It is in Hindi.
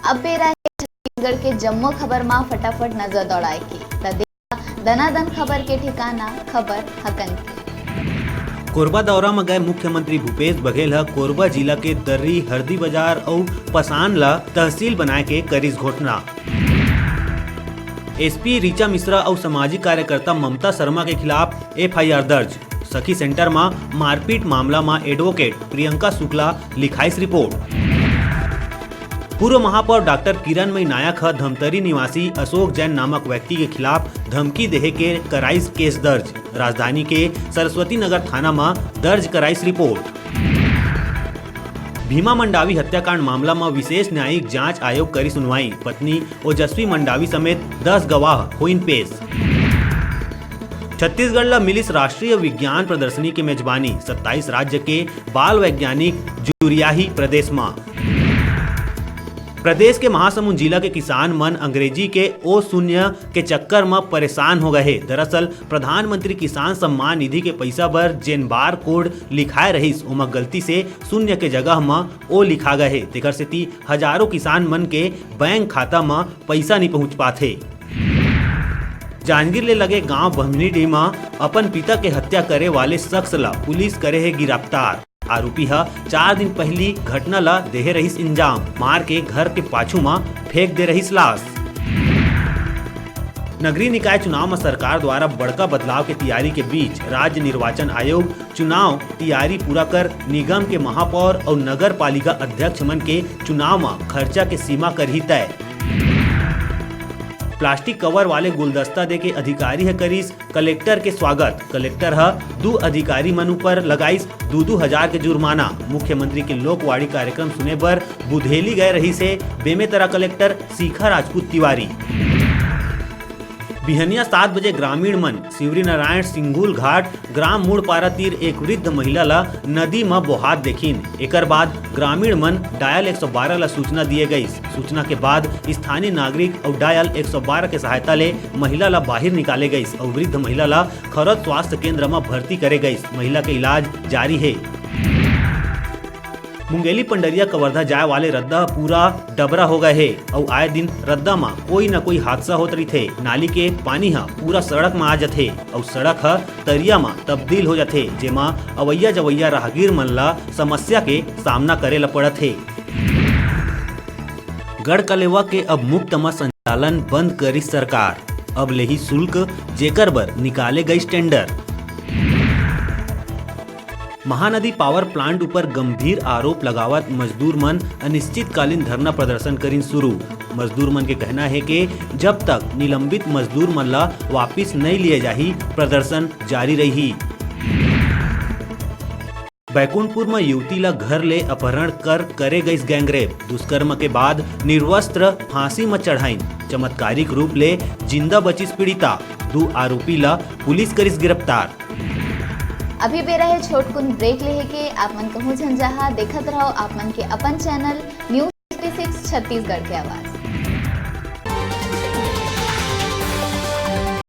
अब बेरा है छत्तीसगढ़ के जम्मो खबर में फटाफट नजर दौड़ाए की दनादन खबर के ठिकाना खबर हकन की। कोरबा दौरा में गए मुख्यमंत्री भूपेश बघेल ह कोरबा जिला के दर्री, हरदी बाजार और पसान ला तहसील बनाए के करिस घोषणा। एसपी ऋचा मिश्रा और सामाजिक कार्यकर्ता ममता शर्मा के खिलाफ FIR दर्ज। सखी सेंटर में मारपीट मामला में एडवोकेट प्रियंका शुक्ला लिखाइस रिपोर्ट। पूर्व महापौर डॉक्टर किरणमयी नायक ह धमतरी निवासी अशोक जैन नामक व्यक्ति के खिलाफ धमकी देहे के कराइस केस दर्ज। राजधानी के सरस्वती नगर थाना में दर्ज कराइस रिपोर्ट। भीमा मंडावी हत्याकांड मामला में विशेष न्यायिक जांच आयोग करी सुनवाई। पत्नी ओजस्वी मंडावी समेत 10 गवाह हुईन पेश। छत्तीसगढ़ ला मिलिस राष्ट्रीय विज्ञान प्रदर्शनी के मेजबानी। 27 राज्य के बाल वैज्ञानिक जुरियाही प्रदेश में। प्रदेश के महासमुंद जिला के किसान मन अंग्रेजी के O0 के चक्कर में परेशान हो गए। दरअसल प्रधानमंत्री किसान सम्मान निधि के पैसा बर जेन बार कोड लिखाए रहीस ओमा गलती से 0 के जगह में O लिखा गए। तेकर सेती हजारों किसान मन के बैंक खाता में पैसा नहीं पहुंच पाथे। जांजगीर ले लगे गांव बहमनीडी में अपन पिता के हत्या करे वाले शख्स ला पुलिस करे है गिरफ्तार। आरोपी ह 4 दिन पहली घटना ला देहे रहीस इंजाम। मार के घर के पाछू में फेंक दे रहीस लाश। नगरीय निकाय चुनाव में सरकार द्वारा बड़का बदलाव के तैयारी के बीच राज्य निर्वाचन आयोग चुनाव तैयारी पूरा कर निगम के महापौर और नगर पालिका अध्यक्ष मन के चुनाव में खर्चा के सीमा कर ही तय। प्लास्टिक कवर वाले गुलदस्ता दे के अधिकारी है करीस कलेक्टर के स्वागत। कलेक्टर है 2 अधिकारी मन पर लगाइस 2-2 हजार के जुर्माना। मुख्यमंत्री के लोकवाणी कार्यक्रम सुने बर बुधेली गए रही से बेमेतरा कलेक्टर शिखा राजपूत तिवारी। बिहनिया 7 बजे ग्रामीण मन शिवरी नारायण सिंगुल घाट ग्राम मुड़पारा तीर एक वृद्ध महिला ला नदी में बोहात देखिन। एकर बाद ग्रामीण मन डायल 112 ला सूचना दिए गई। सूचना के बाद स्थानीय नागरिक और डायल 112 के सहायता ले महिला ला बाहर निकाले गई और वृद्ध महिला ला खरौद स्वास्थ्य केंद्र में भर्ती करे गई। महिला के इलाज जारी है। मुंगेली पंडरिया कवर्धा जाए वाले रद्दा पूरा डबरा हो गए है और आए दिन रद्दा में कोई न कोई हादसा होत रही थे। नाली के पानी ह पूरा सड़क में आ जाते और सड़क ह तरिया में तब्दील हो जाते, जेमा अवैया जवैया राहगीर मन ला समस्या के सामना करे ला पड़त है। गढ़कलेवा के अब मुक्त में संचालन बंद करी सरकार। अब ले ही शुल्क जेकर बर निकाले गई टेंडर। महानदी पावर प्लांट ऊपर गंभीर आरोप लगावत मजदूर मन अनिश्चितकालीन धरना प्रदर्शन करीन शुरू। मजदूर मन के कहना है कि जब तक निलंबित मजदूर मन ला वापिस नहीं लिए जाही प्रदर्शन जारी रही। बैकुंठपुर में युवती ला घर ले अपहरण कर करे गई गैंगरेप। दुष्कर्म के बाद निर्वस्त्र फांसी में चढ़ाइन। चमत्कारिक रूप ले जिंदा बचिस पीड़िता। 2 आरोपी ला पुलिस करिस गिरफ्तार। अभी बेरा है छोटकुन ब्रेक ले के आप मन कहूँ झंझाहा देखत रहो आप मन के अपन चैनल न्यूज़ 56 छत्तीसगढ़ के आवाज।